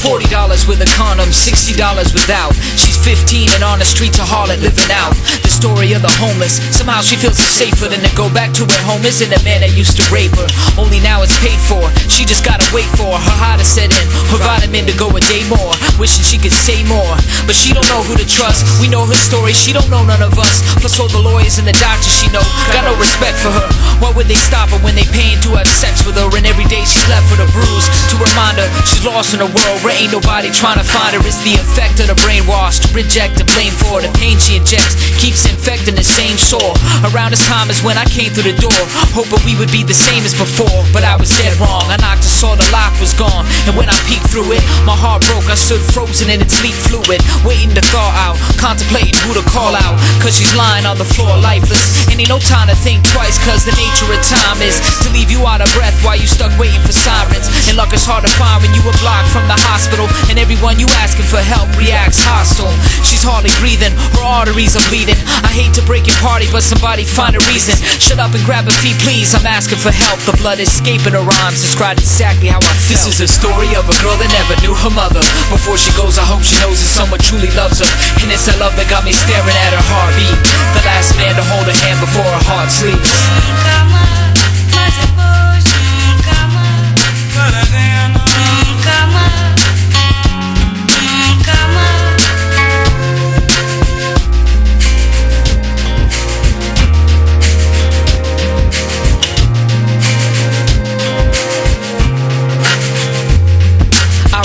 $40 with a condom, $60 without. She's 15 and on the streets of Harlem living out the story of the homeless. Somehow she feels it's safer than to go back to where home is and the man that used to rape her. Only now it's paid for. She just gotta wait for her high to set in, her vitamin to go a day more. Wishing she could say more, but she don't know who to trust. We know her story, she don't know none of us. Plus all the lawyers and the doctors she know got no respect for her. Why would they stop her when they paying to have sex with her? And every day she's left with a bruise to remind her she's lost in a world where ain't nobody trying to find her. It's the effect of the brainwash, to reject and blame for the pain she injects, keeps infecting the same sore. Around this time is when I came through the door, hoping we would be the same as before, but I was dead wrong. I knocked and saw the lock was gone, and when I peeked through it, my heart broke. I stood frozen in its sleep fluid, waiting to thaw out, contemplating who to call out, cause she's lying on the floor lifeless. And ain't no time to think twice, cause the nature of time is to leave you out of breath while you stuck waiting for sirens. And luck is hard to find when you were blocked from the hospital, and everyone you asking for help reacts hostile. She's hardly breathing, her arteries are bleeding. I hate to break your party, but somebody find a reason. Shut up and grab a feet, please, I'm asking for help. The blood escaping her arms described exactly how I felt. This is a story of a girl that never knew her mother. Before she goes, I hope she knows that someone truly loves her. And it's that love that got me staring at her heartbeat. The last man to hold her hand before her heart sleeps.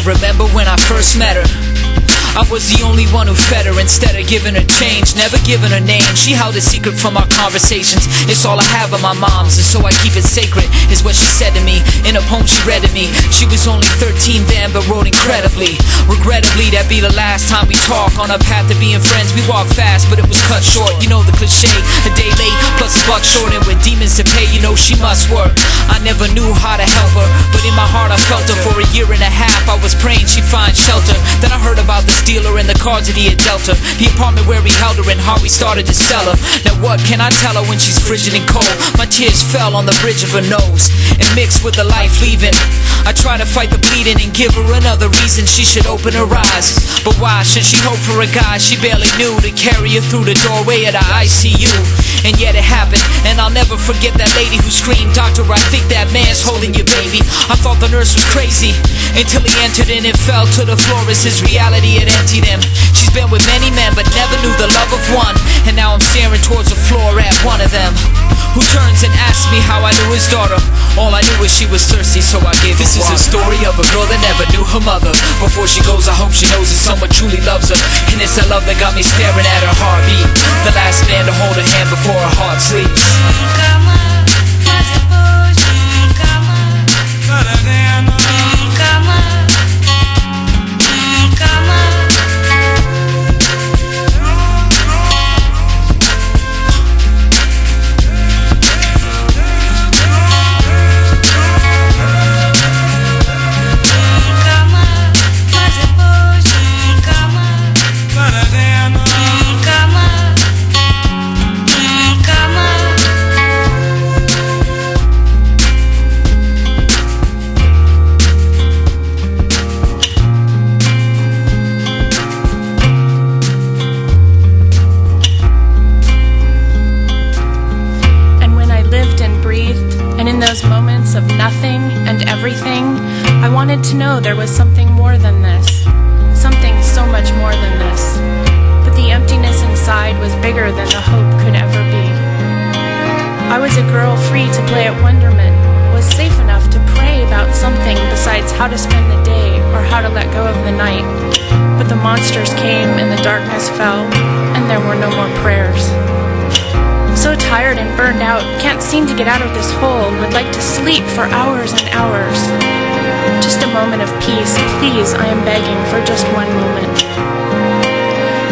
Remember when I first met her, I was the only one who fed her instead of giving her change, never giving her name. She held a secret from our conversations. It's all I have of my mom's, and so I keep it sacred, is what she said to me in a poem she read to me. She was only 13 then, but wrote incredibly. Regrettably, that'd be the last time we talk. On our path to being friends, we walked fast, but it was cut short. You know the cliche, a day late, plus a buck short. And with demons to pay, you know she must work. I never knew how to help her, but in my heart I felt her. For a year and a half, I was praying she'd find shelter. Then I heard about this dealer and the cards that he had dealt her, the apartment where he held her and how he started to sell her. Now what can I tell her when she's frigid and cold? My tears fell on the bridge of her nose and mixed with the life leaving. I try to fight the bleeding and give her another reason she should open her eyes. But why should she hope for a guy she barely knew to carry her through the doorway of the ICU? And yet it happened, and I'll never forget that lady who screamed, "Doctor, I think that man's holding your baby." I thought the nurse was crazy until he entered in and fell to the floor as his reality had emptied him. She's been with many men but never knew the love of one, and now I'm staring towards the floor at one of them, who turns and asks me how I knew his daughter. All I knew was she was thirsty, so I gave her water. This is a story of a girl that never knew her mother. Before she goes, I hope she knows that someone truly loves her, and it's that love that got me staring at her heartbeat. The last man to hold her hand before her heart sleeps. Of nothing and everything, I wanted to know there was something more than this, something so much more than this. But the emptiness inside was bigger than the hope could ever be. I was a girl free to play at Wonderment, was safe enough to pray about something besides how to spend the day or how to let go of the night. But the monsters came and the darkness fell, and there were no more prayers. So tired and burned out, can't seem to get out of this hole, would like to sleep for hours and hours. Just a moment of peace, please, I am begging for just one moment.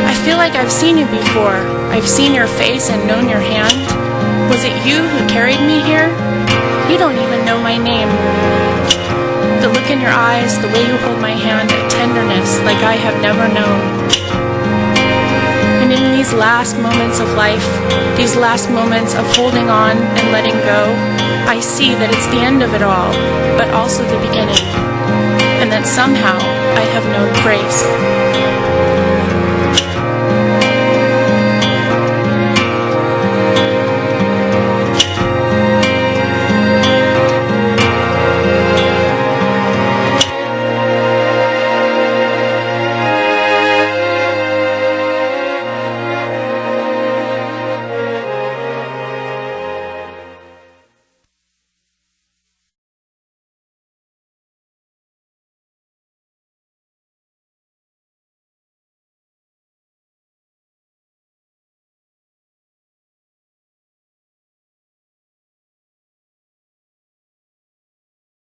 I feel like I've seen you before. I've seen your face and known your hand. Was it you who carried me here? You don't even know my name. The look in your eyes, the way you hold my hand, a tenderness like I have never known. And in these last moments of life, these last moments of holding on and letting go, I see that it's the end of it all, but also the beginning. and that somehow I have known grace.